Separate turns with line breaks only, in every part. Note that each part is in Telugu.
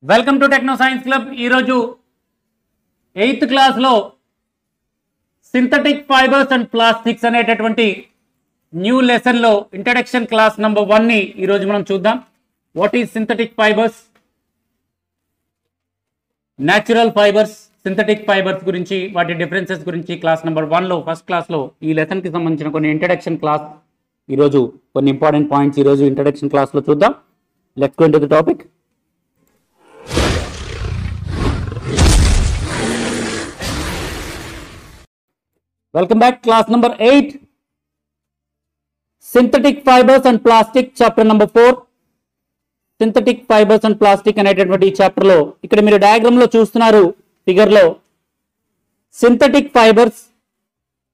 Welcome to techno science club. ఈరోజు 8th క్లాస్లో సింథటిక్ ఫైబర్స్ అండ్ ప్లాస్టిక్స్ అనేటటువంటి న్యూ లెసన్లో ఇంట్రడక్షన్ క్లాస్ నెంబర్ 1ని ఈరోజు మనం చూద్దాం. What is synthetic fibres, natural fibres, synthetic fibres గురించి, వాటి డిఫరెన్సెస్ గురించి క్లాస్ నెంబర్ 1లో ఫస్ట్ క్లాస్లో ఈ లెసన్కి సంబంధించిన కొన్ని ఇంట్రడక్షన్ క్లాస్, ఈరోజు కొన్ని ఇంపార్టెంట్ పాయింట్స్ ఈరోజు ఇంట్రడక్షన్ క్లాస్లో చూద్దాం. Let's go into the topic. Welcome back, class number 8, synthetic fibers and plastic, chapter number 4. synthetic fibers and plastic అనేటటువంటి ఈ చాప్టర్ లో ఇక్కడ మీరు డయాగ్రామ్ లో చూస్తున్నారు, ఫిగర్ లో సింథటిక్ ఫైబర్స్,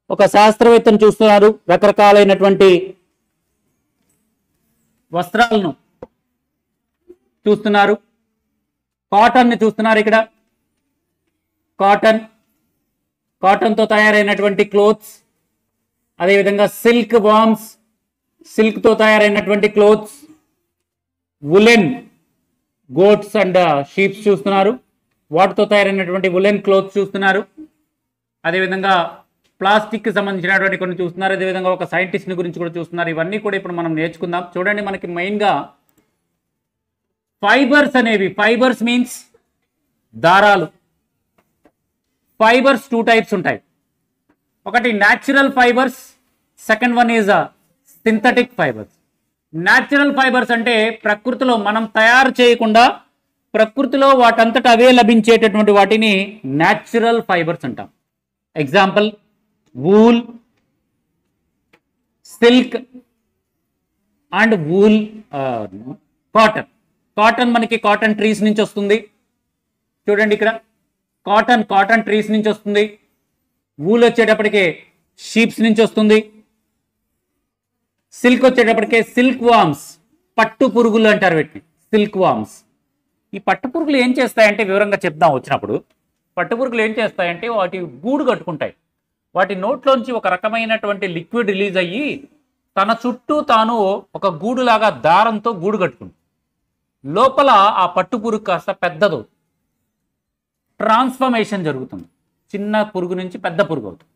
ఒక శాస్త్రవేత్తను చూస్తున్నారు, రకరకాలైనటువంటి వస్త్రాలను చూస్తున్నారు, కాటన్ ని చూస్తున్నారు. ఇక్కడ కాటన్ తో తయారైనటువంటి క్లోత్స్, అదేవిధంగా సిల్క్ వామ్స్, సిల్క్ తో తయారైనటువంటి clothes, woollen goats and sheeps చూస్తున్నారు, వాటితో తయారైనటువంటి వులెన్ క్లోత్స్ చూస్తున్నారు. అదేవిధంగా ప్లాస్టిక్ కి సంబంధించినటువంటి కొన్ని చూస్తున్నారు. అదేవిధంగా ఒక సైంటిస్ట్ ని గురించి కూడా చూస్తున్నారు. ఇవన్నీ కూడా ఇప్పుడు మనం నేర్చుకుందాం. చూడండి, మనకి మెయిన్ గా ఫైబర్స్ అనేవి, ఫైబర్స్ మీన్స్ దారాలు. ఫైబర్స్ 2 టైప్స్ ఉంటాయి. ఒకటి natural fibres, second one is synthetic fibres. Natural fibres అంటే ప్రకృతిలో మనం తయారు చేయకుండా ప్రకృతిలో వాటంతట అవే లభించేటటువంటి వాటిని న్యాచురల్ ఫైబర్స్ అంటాం. Example wool, silk and wool, cotton మనకి కాటన్ ట్రీస్ నుంచి వస్తుంది. చూడండి, ఇక్కడ కాటన్ ట్రీస్ నుంచి వస్తుంది. వూల్ వచ్చేటప్పటికే షీప్స్ నుంచి వస్తుంది. సిల్క్ వచ్చేటప్పటికే సిల్క్ వామ్స్, పట్టు పురుగులు అంటారు వీటిని, సిల్క్ వామ్స్. ఈ పట్టు పురుగులు ఏం చేస్తాయంటే, వివరంగా చెప్దాం వచ్చినప్పుడు, పట్టు పురుగులు ఏం చేస్తాయంటే వాటి గూడు కట్టుకుంటాయి. వాటి నోట్లోంచి ఒక రకమైనటువంటి లిక్విడ్ రిలీజ్ అయ్యి తన చుట్టూ తాను ఒక గూడులాగా దారంతో గూడు కట్టుకుంటుంది. లోపల ఆ పట్టు పురుగు కాస్త పెద్దదు, ట్రాన్స్ఫర్మేషన్ జరుగుతుంది. చిన్న పురుగు నుంచి పెద్ద పురుగు అవుతుంది.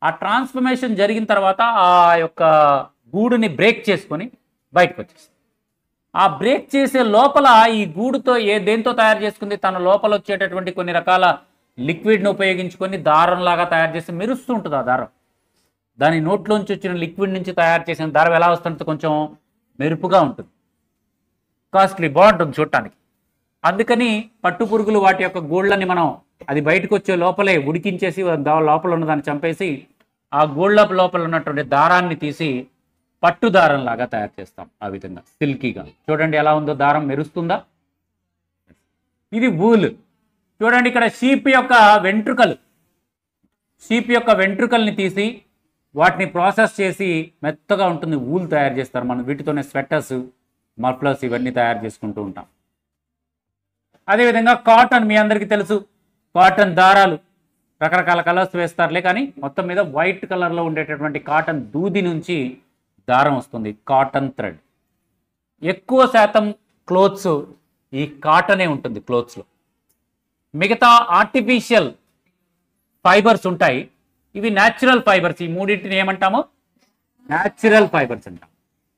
ఆ ట్రాన్స్ఫర్మేషన్ జరిగిన తర్వాత ఆ యొక్క గూడుని బ్రేక్ చేసుకొని బయటకు వచ్చేస్తుంది. ఆ బ్రేక్ చేసే లోపల ఈ గూడుతో దేంతో తయారు చేసుకుంది, తన లోపల వచ్చేటటువంటి కొన్ని రకాల లిక్విడ్ని ఉపయోగించుకొని దారంలాగా తయారు చేసి మెరుస్తూ ఉంటుంది. ఆ దారం దాని నోట్లోంచి వచ్చిన లిక్విడ్ నుంచి తయారు చేసిన దారం ఎలా వస్తుంటుంది, కొంచెం మెరుపుగా ఉంటుంది, కాస్ట్లీ, బాగుంటుంది చూడటానికి. అందుకని పట్టు పురుగులు వాటి యొక్క గూళ్ళని మనం అది బయటకు వచ్చే లోపలే ఉడికించేసి లోపల ఉన్నదాన్ని చంపేసి ఆ గూళ్ళ లోపల ఉన్నటువంటి దారాన్ని తీసి పట్టు దారం లాగా తయారు చేస్తాం. ఆ విధంగా సిల్కీగా. చూడండి ఎలా ఉందో, దారం మెరుస్తుందా. ఇది వూల్. చూడండి, ఇక్కడ షీప్ యొక్క వెంట్రుకల్ని తీసి వాటిని ప్రాసెస్ చేసి మెత్తగా ఉంటుంది, వూల్ తయారు చేస్తారు. మనం వీటితోనే స్వెటర్స్, మఫ్లర్స్ ఇవన్నీ తయారు చేసుకుంటూ ఉంటాం. అదేవిధంగా కాటన్, మీ అందరికీ తెలుసు, కాటన్ దారాలు రకరకాల కలర్స్ వేస్తారులే, కానీ మొత్తం మీద వైట్ కలర్లో ఉండేటటువంటి కాటన్ దూది నుంచి దారం వస్తుంది, కాటన్ థ్రెడ్. ఎక్కువ శాతం క్లోత్స్ ఈ కాటనే ఉంటుంది క్లోత్స్లో. మిగతా ఆర్టిఫిషియల్ ఫైబర్స్ ఉంటాయి, ఇవి న్యాచురల్ ఫైబర్స్. ఈ మూడింటిని ఏమంటాము, న్యాచురల్ ఫైబర్స్ అంటాం.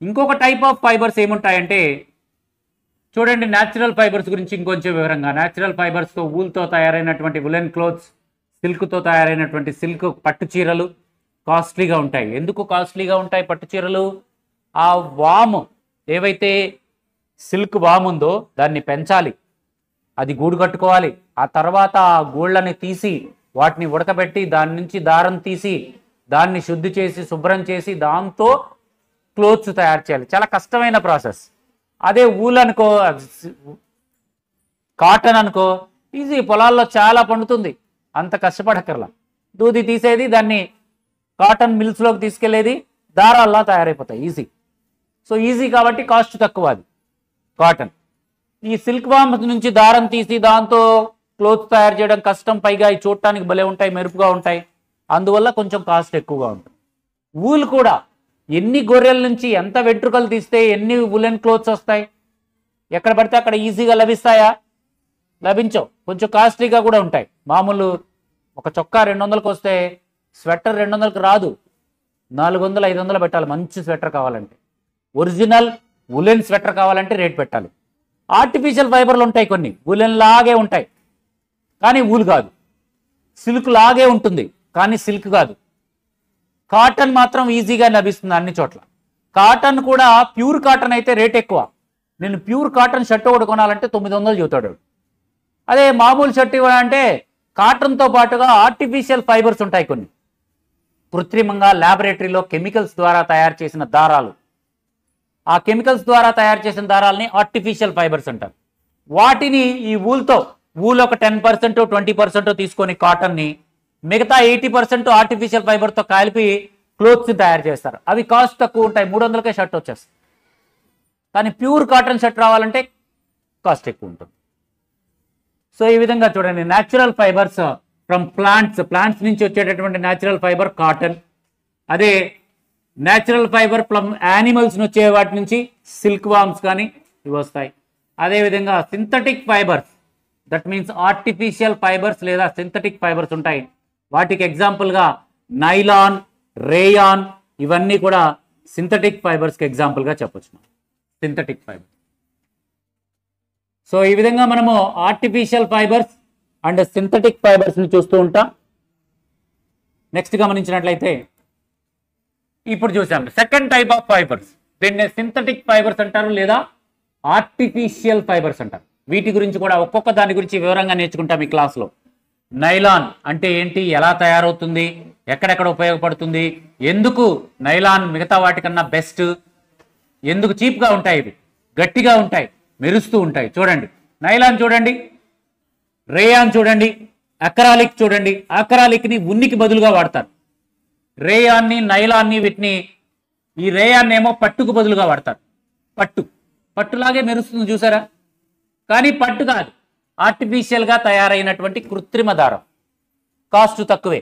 ఇంకొక టైప్ ఆఫ్ ఫైబర్స్ ఏముంటాయంటే, చూడండి న్యాచురల్ ఫైబర్స్ గురించి ఇంకొంచెం వివరంగా. న్యాచురల్ ఫైబర్స్తో వూల్తో తయారైనటువంటి వులెన్ క్లోత్స్, సిల్క్తో తయారైనటువంటి సిల్క్ పట్టు చీరలు కాస్ట్లీగా ఉంటాయి. ఎందుకు కాస్ట్లీగా ఉంటాయి పట్టు చీరలు? ఆ వామ్, ఏవైతే సిల్క్ వామ్ ఉందో దాన్ని పెంచాలి, అది గూడు కట్టుకోవాలి. ఆ తర్వాత ఆ గూళ్ళని తీసి వాటిని ఉడకబెట్టి దాని నుంచి దారం తీసి దాన్ని శుద్ధి చేసి శుభ్రం చేసి దాంతో క్లోత్స్ తయారు చేయాలి. చాలా కష్టమైన ప్రాసెస్. అదే వూల్ అనుకో, కాటన్ అనుకో, ఈజీ, పొలాల్లో చాలా పండుతుంది, అంత కష్టపడక్కర్లా. దూది తీసేది, దాన్ని కాటన్ మిల్స్లోకి తీసుకెళ్లేది, దారాల్లా తయారైపోతాయి, ఈజీ. సో ఈజీ కాబట్టి కాస్ట్ తక్కువ అది కాటన్. ఈ సిల్క్ వామ్ నుంచి దారం తీసి దాంతో క్లోత్స్ తయారు చేయడం కష్టం, పైగా ఈ చూడటానికి భలే ఉంటాయి, మెరుపుగా ఉంటాయి, అందువల్ల కొంచెం కాస్ట్ ఎక్కువగా ఉంటుంది. వూల్ కూడా ఎన్ని గొర్రెల నుంచి ఎంత వెంట్రుకలు తీస్తే ఎన్ని వులెన్ క్లోత్స్ వస్తాయి? ఎక్కడ పడితే అక్కడ ఈజీగా లభిస్తాయా? లభించవు, కొంచెం కాస్ట్లీగా కూడా ఉంటాయి. మామూలు ఒక చొక్కా 200కి వస్తే స్వెటర్ 200కి రాదు, 400 500 పెట్టాలి మంచి స్వెటర్ కావాలంటే. ఒరిజినల్ ఉలెన్ స్వెటర్ కావాలంటే రేట్ పెట్టాలి. ఆర్టిఫిషియల్ ఫైబర్లు ఉంటాయి కొన్ని, ఉలెన్ లాగే ఉంటాయి కానీ ఊలు కాదు, సిల్క్ లాగే ఉంటుంది కానీ సిల్క్ కాదు. కాటన్ మాత్రం ఈజీగా లభిస్తుంది అన్ని చోట్ల. కాటన్ కూడా ప్యూర్ కాటన్ అయితే రేట్ ఎక్కువ. నేను ప్యూర్ కాటన్ షర్ట్ ఒకటి కొనాలంటే 900 చెబుతాడు. అదే మామూలు షర్ట్ ఇవ్వాలంటే కాటన్తో పాటుగా ఆర్టిఫిషియల్ ఫైబర్స్ ఉంటాయి కొన్ని, కృత్రిమంగా ల్యాబొరేటరీలో కెమికల్స్ ద్వారా తయారు చేసిన దారాలు. ఆ కెమికల్స్ ద్వారా తయారు చేసిన దారాలని ఆర్టిఫిషియల్ ఫైబర్స్ అంటారు. వాటిని ఈ ఊల్ ఒక 10% 20% తీసుకొని కాటన్ని, మిగతా 80% ఆర్టిఫిషియల్ ఫైబర్తో కలిపి క్లోత్స్ని తయారు చేస్తారు. అవి కాస్ట్ తక్కువ ఉంటాయి, 300కే షర్ట్ వచ్చేస్తుంది. కానీ ప్యూర్ కాటన్ షర్ట్ రావాలంటే కాస్ట్ ఎక్కువ ఉంటుంది. సో ఈ విధంగా చూడండి, న్యాచురల్ ఫైబర్స్ ఫ్రమ్ ప్లాంట్స్ నుంచి వచ్చేటటువంటి న్యాచురల్ ఫైబర్ కాటన్. అదే న్యాచురల్ ఫైబర్ ఫ్రమ్ యానిమల్స్ వచ్చే వాటి నుంచి సిల్క్ వామ్స్ కానీ ఇవి వస్తాయి. అదేవిధంగా synthetic fibres, that means artificial fibres లేదా సింథటిక్ ఫైబర్స్ ఉంటాయి. వాటికి ఎగ్జాంపుల్గా నైలాన్, రేయాన్ ఇవన్నీ కూడా సింథటిక్ ఫైబర్స్కి ఎగ్జాంపుల్గా చెప్పొచ్చు, సింథటిక్ ఫైబర్. సో ఈ విధంగా మనము ఆర్టిఫిషియల్ ఫైబర్స్ అండ్ సింథటిక్ ఫైబర్స్ని చూస్తూ ఉంటాం. నెక్స్ట్ గమనించినట్లయితే ఇప్పుడు చూసాం సెకండ్ టైప్ ఆఫ్ ఫైబర్స్, దీన్ని సింథటిక్ ఫైబర్స్ అంటారు లేదా ఆర్టిఫిషియల్ ఫైబర్స్ అంటారు. వీటి గురించి కూడా ఒక్కొక్క దాని గురించి వివరంగా నేర్చుకుంటాం ఈ క్లాస్లో. నైలాన్ అంటే ఏంటి, ఎలా తయారవుతుంది, ఎక్కడెక్కడ ఉపయోగపడుతుంది, ఎందుకు నైలాన్ మిగతా వాటికన్నా బెస్ట్, ఎందుకు చీప్గా ఉంటాయి, ఇవి గట్టిగా ఉంటాయి, మెరుస్తూ ఉంటాయి. చూడండి నైలాన్ చూడండి, రేయాన్ చూడండి, అక్రాలిక్ చూడండి. అక్రాలిక్ని ఉన్నికి బదులుగా వాడతారు, రేయాన్ని నైలాన్ని వీటిని, ఈ రేయాన్ని ఏమో పట్టుకు బదులుగా వాడతారు. పట్టులాగే మెరుస్తుంది చూసారా, కానీ పట్టు కాదు, ఆర్టిఫిషియల్గా తయారైనటువంటి కృత్రిమ దారం. కాస్ట్ తక్కువే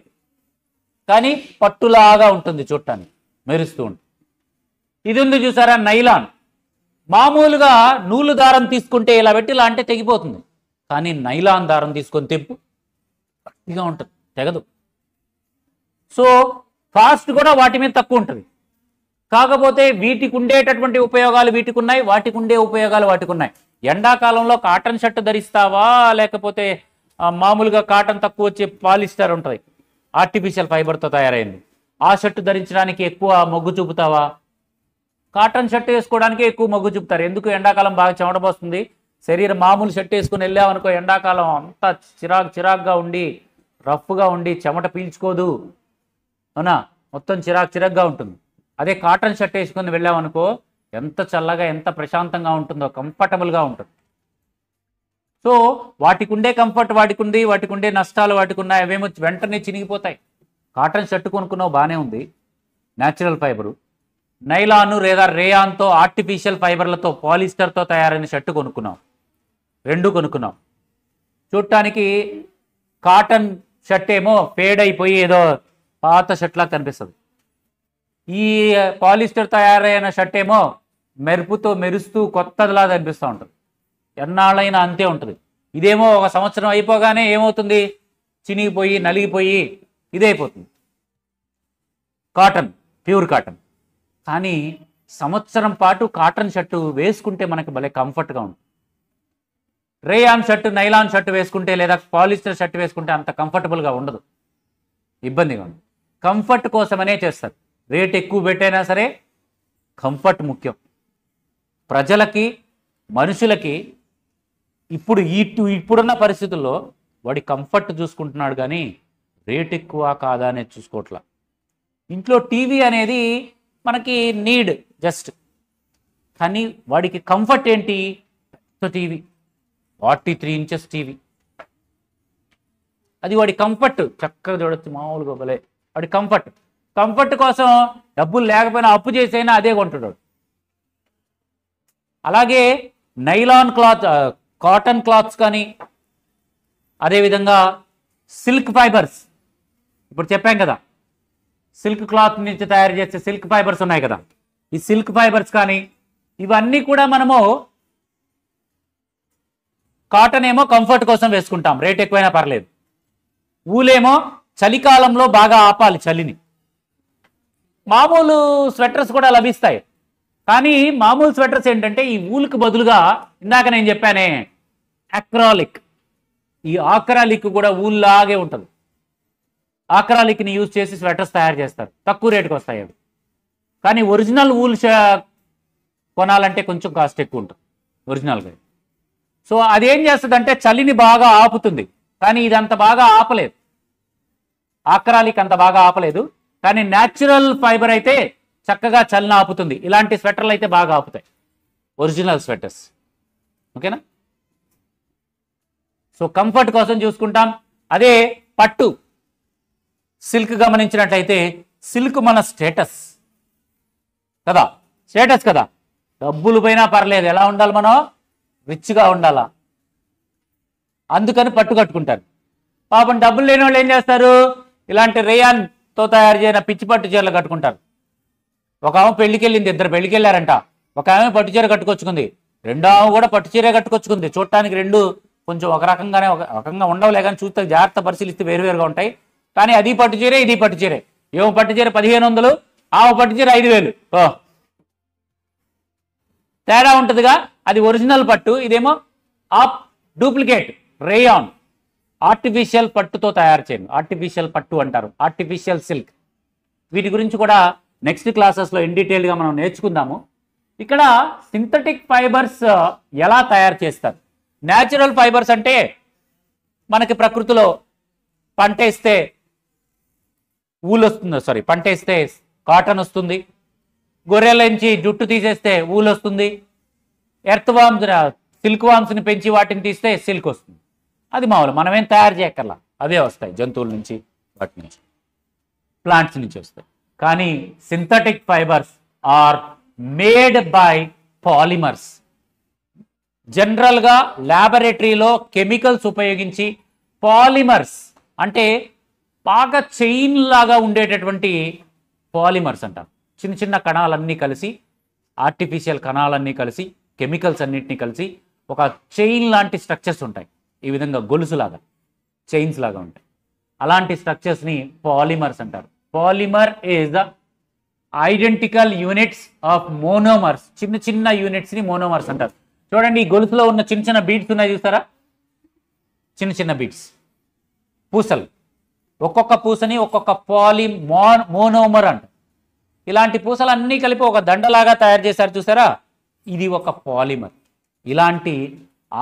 కానీ పట్టులాగా ఉంటుంది, చూడటానికి మెరుస్తూ ఉంటుంది. ఇది ఉంది చూసారా నైలాన్. మామూలుగా నూలు దారం తీసుకుంటే ఇలా పెట్టి ఇలా అంటే తెగిపోతుంది, కానీ నైలాన్ దారం తీసుకొని తెంపు గట్టిగా ఉంటుంది, తెగదు. సో కాస్ట్ కూడా వాటి మీద తక్కువ ఉంటుంది. కాకపోతే వీటికి ఉండేటటువంటి ఉపయోగాలు వీటికి ఉన్నాయి, వాటికి ఉండే ఉపయోగాలు వాటికి ఉన్నాయి. ఎండాకాలంలో కాటన్ షర్ట్ ధరిస్తావా, లేకపోతే మామూలుగా కాటన్ తక్కువ వచ్చే పాలిస్టర్ ఉంటుంది ఆర్టిఫిషియల్ ఫైబర్తో తయారైంది, ఆ షర్ట్ ధరించడానికి ఎక్కువ మొగ్గు చూపుతావా? కాటన్ షర్ట్ వేసుకోవడానికి ఎక్కువ మొగ్గు చూపుతారు. ఎందుకు, ఎండాకాలం బాగా చెమటపోస్తుంది, శరీరం మామూలు షర్ట్ వేసుకుని వెళ్ళామనుకో ఎండాకాలం అంతా చిరాగ్గా ఉండి రఫ్గా ఉండి చెమట పీల్చుకోదు, అవునా, మొత్తం చిరాగ్గా ఉంటుంది. అదే కాటన్ షర్ట్ వేసుకొని వెళ్ళామనుకో ఎంత చల్లగా ఎంత ప్రశాంతంగా ఉంటుందో, కంఫర్టబుల్గా ఉంటుంది. సో వాటికి ఉండే కంఫర్ట్ వాటికి ఉంది, వాటికి ఉండే నష్టాలు వాటికి ఉన్నాయి. అవేమో వెంటనే చినిగిపోతాయి. కాటన్ షర్ట్ కొనుక్కున్నావు బాగానే ఉంది, న్యాచురల్ ఫైబరు. నైలాను లేదా రేయాన్తో ఆర్టిఫిషియల్ ఫైబర్లతో పాలిస్టర్తో తయారైన షర్టు కొనుక్కున్నాం, రెండు కొనుక్కున్నాం. చూడటానికి కాటన్ షర్ట్ ఏమో ఫేడ్ అయిపోయి ఏదో పాత షర్ట్లా కనిపిస్తుంది, ఈ పాలిస్టర్ తయారైన షర్ట్ ఏమో మెరుస్తూ కొత్తదిలా కనిపిస్తూ ఉంటుంది, ఎన్నాళ్ళైనా అంతే ఉంటుంది. ఇదేమో ఒక సంవత్సరం అయిపోగానే ఏమవుతుంది, చినిగిపోయి నలిగిపోయి ఇదైపోతుంది. Cotton, pure cotton. కానీ సంవత్సరం పాటు కాటన్ షర్టు వేసుకుంటే మనకి భలే కంఫర్ట్గా ఉంటుంది. రేయాన్ షర్టు, నైలాన్ షర్టు వేసుకుంటే లేదా పాలిస్టర్ షర్టు వేసుకుంటే అంత కంఫర్టబుల్గా ఉండదు, ఇబ్బందిగా ఉంది. కంఫర్ట్ కోసమనే చేస్తారు. రేట్ ఎక్కువ పెట్టైనా సరే కంఫర్ట్ ముఖ్యం. ప్రజలకి, మనుషులకి ఇప్పుడున్న పరిస్థితుల్లో వాడి కంఫర్ట్ చూసుకుంటున్నాడు కానీ రేట్ ఎక్కువ కాదా అనేది చూసుకోవట్లా. ఇంట్లో టీవీ అనేది మనకి నీడ్ జస్ట్, కానీ వాడికి కంఫర్ట్ ఏంటి, టీవీ 43 ఇంచెస్ టీవీ, అది వాడి కంఫర్ట్. చక్కగా చూడొచ్చు, మామూలుగా భలే వాడి కంఫర్ట్ కోసం డబ్బులు లేకపోయినా అప్పు చేసైనా అదే కొంటున్నాడు. అలాగే నైలాన్ క్లాత్, కాటన్ క్లాత్స్ కానీ, అదేవిధంగా సిల్క్ ఫైబర్స్, ఇప్పుడు చెప్పాం కదా సిల్క్ క్లాత్ నుంచి తయారు చేసే సిల్క్ ఫైబర్స్ ఉన్నాయి కదా, ఈ సిల్క్ ఫైబర్స్ కానీ ఇవన్నీ కూడా మనము కాటన్ ఏమో కంఫర్ట్ కోసం వేసుకుంటాం, రేట్ ఎక్కువైనా పర్లేదు. ఊలేమో చలికాలంలో బాగా ఆపాలి చలిని. మామూలు స్వెటర్స్ కూడా లభిస్తాయి, కానీ మామూలు స్వెటర్స్ ఏంటంటే ఈ ఊలుకు బదులుగా ఇందాక నేను చెప్పానే అక్రాలిక్, ఈ ఆక్రాలిక్ కూడా ఊల్లాగే ఉంటుంది. ఆక్రాలిక్ని యూజ్ చేసి స్వెటర్స్ తయారు చేస్తారు, తక్కువ రేటుకి వస్తాయి అవి. కానీ ఒరిజినల్ ఊల్ కొనాలంటే కొంచెం కాస్ట్ ఎక్కువ ఉంటుంది ఒరిజినల్గా. సో అదేం చేస్తుందంటే చలిని బాగా ఆపుతుంది, కానీ ఇది అంత బాగా ఆపలేదు. ఆక్రాలిక్ అంత బాగా ఆపలేదు, కానీ న్యాచురల్ ఫైబర్ అయితే చక్కగా చలిని ఆపుతుంది. ఇలాంటి స్వెటర్లు అయితే బాగా ఆపుతాయి, ఒరిజినల్ స్వెటర్స్. ఓకేనా? సో కంఫర్ట్ కోసం చూసుకుంటాం. అదే పట్టు, సిల్క్ గమనించినట్లయితే సిల్క్ మన స్టేటస్ కదా, స్టేటస్ కదా. డబ్బులు పోయినా పర్లేదు, ఎలా ఉండాలి మనం? రిచ్గా ఉండాలా. అందుకని పట్టు కట్టుకుంటారు. పాపం డబ్బులు లేని వాళ్ళు ఏం చేస్తారు? ఇలాంటి రేయాన్తో తయారు చేయన పిచ్చి పట్టు చీరలు కట్టుకుంటారు. ఒక ఆమె పెళ్లికి వెళ్ళింది, ఇద్దరు పెళ్లికి వెళ్ళారంట. ఒక ఆమె పట్టు చీర కట్టుకొచ్చుకుంది, రెండో ఆమె కూడా పట్టు చీరే కట్టుకొచ్చుకుంది. చూడటానికి రెండు కొంచెం ఒక రకంగా ఉండవులే, కానీ చూస్తే జాగ్రత్త పరిశీలిస్తే వేరువేరుగా ఉంటాయి. కానీ అది పట్టు చీరే, ఇది పట్టు చీరే. ఏమో పట్టు చీర 1500, ఆమె పట్టు చీర 5000. తేడా ఉంటుందిగా. అది ఒరిజినల్ పట్టు, ఇదేమో డూప్లికేట్ రేయాన్, ఆర్టిఫిషియల్ పట్టుతో తయారు చేయను. ఆర్టిఫిషియల్ పట్టు అంటారు, ఆర్టిఫిషియల్ సిల్క్. వీటి గురించి కూడా నెక్స్ట్ క్లాసెస్లో ఇన్ డీటెయిల్గా మనం నేర్చుకుందాము. ఇక్కడ సింథటిక్ ఫైబర్స్ ఎలా తయారు చేస్తారు? న్యాచురల్ ఫైబర్స్ అంటే మనకి ప్రకృతిలో పంట వేస్తే ఊలు వస్తుంది, పంట వేస్తే కాటన్ వస్తుంది. గొర్రెల నుంచి జుట్టు తీసేస్తే ఊలు వస్తుంది. ఎర్త్ వామ్స్, సిల్క్ వామ్స్ని పెంచి వాటిని తీస్తే సిల్క్ వస్తుంది. అది మామూలు, మనమేం తయారు చేయక్కర్లా, అవే వస్తాయి. జంతువుల నుంచి, వాటి నుంచి, ప్లాంట్స్ నుంచి వస్తాయి. కానీ synthetic fibres are made by polymers. జనరల్గా ల్యాబొరేటరీలో కెమికల్స్ ఉపయోగించి పాలిమర్స్ అంటే బాగా చైన్ లాగా ఉండేటటువంటి పాలిమర్స్ అంటారు. చిన్న చిన్న కణాలన్నీ కలిసి, ఆర్టిఫిషియల్ కణాలన్నీ కలిసి, కెమికల్స్ అన్నింటినీ కలిసి ఒక చైన్ లాంటి స్ట్రక్చర్స్ ఉంటాయి. ఈ విధంగా గొలుసులాగా, చైన్స్ లాగా ఉంటాయి. అలాంటి స్ట్రక్చర్స్ని పాలిమర్స్ అంటారు. Polymer is the identical units of monomers. చిన్న చిన్న యూనిట్స్ని మోనోమర్స్ అంటారు. చూడండి, ఈ గొలుసులో ఉన్న చిన్న చిన్న బీడ్స్ ఉన్నాయి చూస్తారా? చిన్న చిన్న బీడ్స్, పూసలు. ఒక్కొక్క పూసని ఒక్కొక్క మోనోమర్ అంటారు. ఇలాంటి పూసలు అన్నీ కలిపి ఒక దండలాగా తయారు చేశారు చూసారా? ఇది ఒక పాలిమర్. ఇలాంటి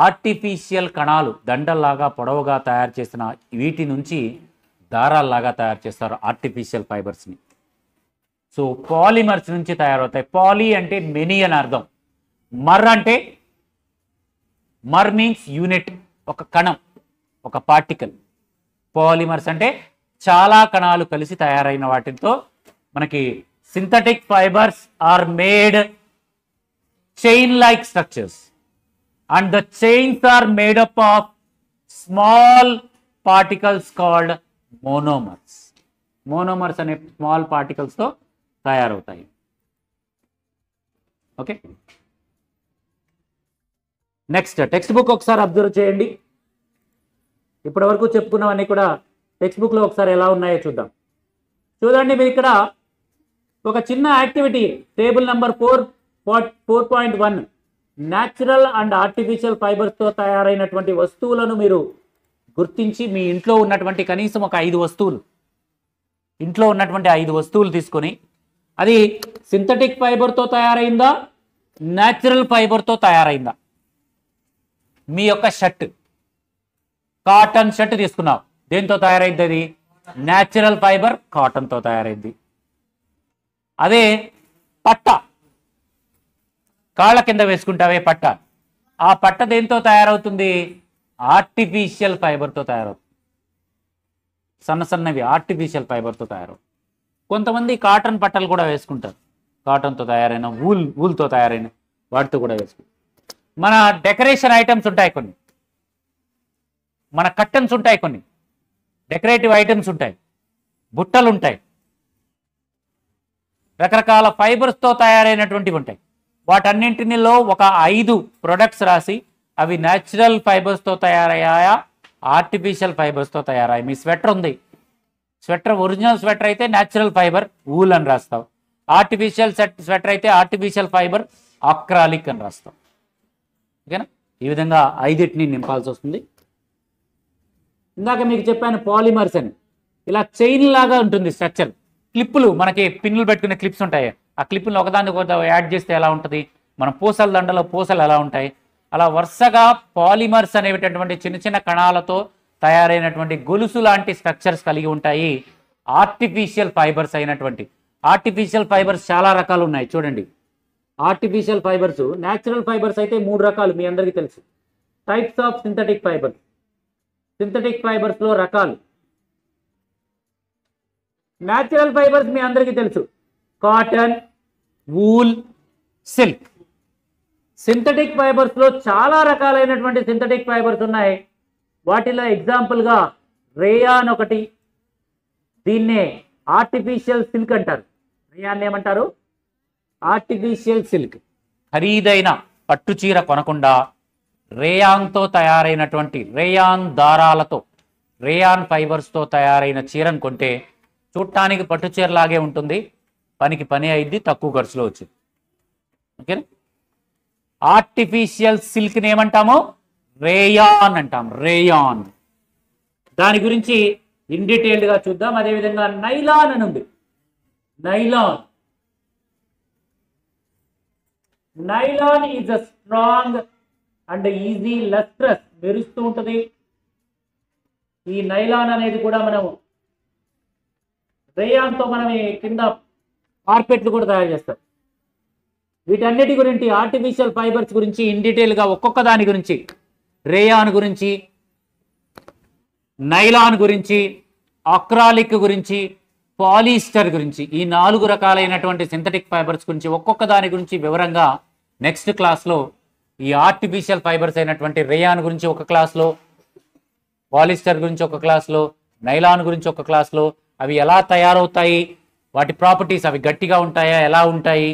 ఆర్టిఫిషియల్ కణాలు దండల్లాగా పొడవుగా తయారు చేసిన వీటి నుంచి దారాల్లాగా తయారు చేస్తారు ఆర్టిఫిషియల్ ఫైబర్స్ని. సో పాలిమర్స్ నుంచి తయారవుతాయి. పాలీ అంటే మెనీ అని అర్థం. మర్ మీన్స్ యూనిట్, ఒక కణం, ఒక పార్టికల్. పాలిమర్స్ అంటే చాలా కణాలు కలిసి తయారైన వాటితో మనకి synthetic fibres are made chain like structures, and the chains are made up of small particles called monomers. Monomers అనే స్మాల్ పార్టికల్స్తో తయారవుతాయి. ఓకే, నెక్స్ట్ టెక్స్ట్ బుక్ ఒకసారి అబ్జర్వ్ చేయండి. ఇప్పటి వరకు చెప్పుకున్నవన్నీ కూడా టెక్స్ట్ బుక్లో ఒకసారి ఎలా ఉన్నాయో చూద్దాం. చూడండి, మీరు ఇక్కడ ఒక చిన్న activity, table number 4.1 natural and artificial ఫైబర్స్తో తయారైనటువంటి వస్తువులను మీరు గుర్తించి మీ ఇంట్లో ఉన్నటువంటి కనీసం ఒక 5 వస్తువులు, ఇంట్లో ఉన్నటువంటి 5 వస్తువులు తీసుకొని అది సింథటిక్ ఫైబర్తో తయారైందా, న్యాచురల్ ఫైబర్తో తయారైందా? మీ యొక్క షర్ట్, కాటన్ షర్ట్ తీసుకున్నావు, దేంతో తయారైంది? అది న్యాచురల్ ఫైబర్, కాటన్తో తయారైంది. అదే పట్ట, కాళ్ళ కింద వేసుకుంటావే పట్ట, ఆ పట్ట దేంతో తయారవుతుంది? ఆర్టిఫిషియల్ ఫైబర్తో తయారవుతుంది. సన్న సన్నవి ఆర్టిఫిషియల్ ఫైబర్తో తయారవుతుంది. కొంతమంది కాటన్ పట్టలు కూడా వేసుకుంటారు, కాటన్తో తయారైన ఊల్తో తయారైన వాటితో కూడా వేసుకుంటారు. మన డెకరేషన్ ఐటమ్స్ ఉంటాయి కొన్ని, మన కర్టన్స్ ఉంటాయి కొన్ని, డెకరేటివ్ ఐటమ్స్ ఉంటాయి, బుట్టలు ఉంటాయి, రకరకాల ఫైబర్స్తో తయారైనటువంటివి ఉంటాయి. వాటన్నింటిలో ఒక 5 ప్రొడక్ట్స్ రాసి అవి న్యాచురల్ ఫైబర్స్తో తయారయ్యాయా, ఆర్టిఫిషియల్ ఫైబర్స్తో తయారయ్యాయి? మీ స్వెటర్ ఉంది, స్వెటర్ ఒరిజినల్ స్వెటర్ అయితే న్యాచురల్ ఫైబర్ వూల్ అని రాస్తాం, ఆర్టిఫిషియల్ స్వెటర్ అయితే ఆర్టిఫిషియల్ ఫైబర్ అక్రాలిక్ అని రాస్తాం. ఓకేనా? ఈ విధంగా 5 నింపాల్సి వస్తుంది. ఇందాక మీకు చెప్పాను పాలిమర్స్ అని, ఇలా చైన్ లాగా ఉంటుంది స్ట్రక్చర్. క్లిప్పులు, మనకి పిన్నులు పెట్టుకునే క్లిప్స్ ఉంటాయి, ఆ క్లిప్పులు ఒకదాన్ని ఒక యాడ్ చేస్తే ఎలా ఉంటుంది, మన పూసల దండలో పూసలు ఎలా ఉంటాయి, అలా వరుసగా పాలిమర్స్ అనేటటువంటి చిన్న చిన్న కణాలతో తయారైనటువంటి గొలుసు లాంటి స్ట్రక్చర్స్ కలిగి ఉంటాయి ఆర్టిఫిషియల్ ఫైబర్స్ అయినటువంటి. ఆర్టిఫిషియల్ ఫైబర్స్ చాలా రకాలు ఉన్నాయి చూడండి. ఆర్టిఫిషియల్ ఫైబర్స్, న్యాచురల్ ఫైబర్స్ అయితే 3 రకాలు మీ అందరికీ తెలుసు. Types of synthetic fibres, synthetic ఫైబర్స్లో రకాలు. న్యాచురల్ ఫైబర్స్ మీ అందరికీ తెలుసు, కాటన్, వూల్, సిల్క్. సింథటిక్ ఫైబర్స్లో చాలా రకాలైనటువంటి సింథటిక్ ఫైబర్స్ ఉన్నాయి. వాటిలో ఎగ్జాంపుల్గా రేయాన్ ఒకటి, దీన్నే ఆర్టిఫిషియల్ సిల్క్ అంటారు. రేయాన్ ఏమంటారు? Artificial silk. ఖరీదైన పట్టు చీర కొనకుండా రేయాన్తో తయారైనటువంటి, రేయాన్ దారాలతో, రేయాన్ ఫైబర్స్తో తయారైన చీరను కొంటే చూడటానికి పట్టు చీరలాగే ఉంటుంది, పనికి పని అయింది, తక్కువ ఖర్చులో వచ్చింది. ఓకేనా? ఆర్టిఫిషియల్ సిల్క్ని ఏమంటాము? రేయాన్ అంటాం, రేయాన్. దాని గురించి ఇన్ డీటెయిల్డ్గా చూద్దాం. అదేవిధంగా నైలాన్ అని ఉంది. Nylon, nylon is a strong and easy lustrous, మెరుస్తూ ఉంటుంది. ఈ నైలాన్ అనేది కూడా మనం రేయాన్తో మనం కింద కార్పెట్లు కూడా తయారు చేస్తాం. వీటన్నిటి గురించి, ఆర్టిఫిషియల్ ఫైబర్స్ గురించి ఇన్ డీటెయిల్గా ఒక్కొక్క దాని గురించి, రేయాన్ గురించి, నైలాన్ గురించి, అక్రాలిక్ గురించి, పాలిస్టర్ గురించి, ఈ 4 రకాలైనటువంటి సింథటిక్ ఫైబర్స్ గురించి ఒక్కొక్క దాని గురించి వివరంగా నెక్స్ట్ క్లాస్లో, ఈ ఆర్టిఫిషియల్ ఫైబర్స్ అయినటువంటి రేయాన్ గురించి ఒక క్లాస్లో, పాలిస్టర్ గురించి ఒక క్లాస్లో, నైలాన్ గురించి ఒక క్లాస్లో, అవి ఎలా తయారవుతాయి, వాటి ప్రాపర్టీస్, అవి గట్టిగా ఉంటాయా, ఎలా ఉంటాయి,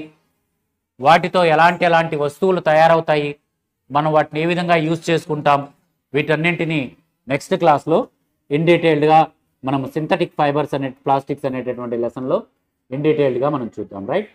వాటితో ఎలాంటి వస్తువులు తయారవుతాయి, మనం వాటిని ఏ విధంగా యూజ్ చేసుకుంటాం, వీటన్నింటినీ నెక్స్ట్ క్లాస్లో ఇన్ డీటెయిల్డ్గా మనం సింథటిక్ ఫైబర్స్ అనే ప్లాస్టిక్స్ అనేటటువంటి లెసన్లో ఇన్ డీటెయిల్డ్గా మనం చూద్దాం. రైట్?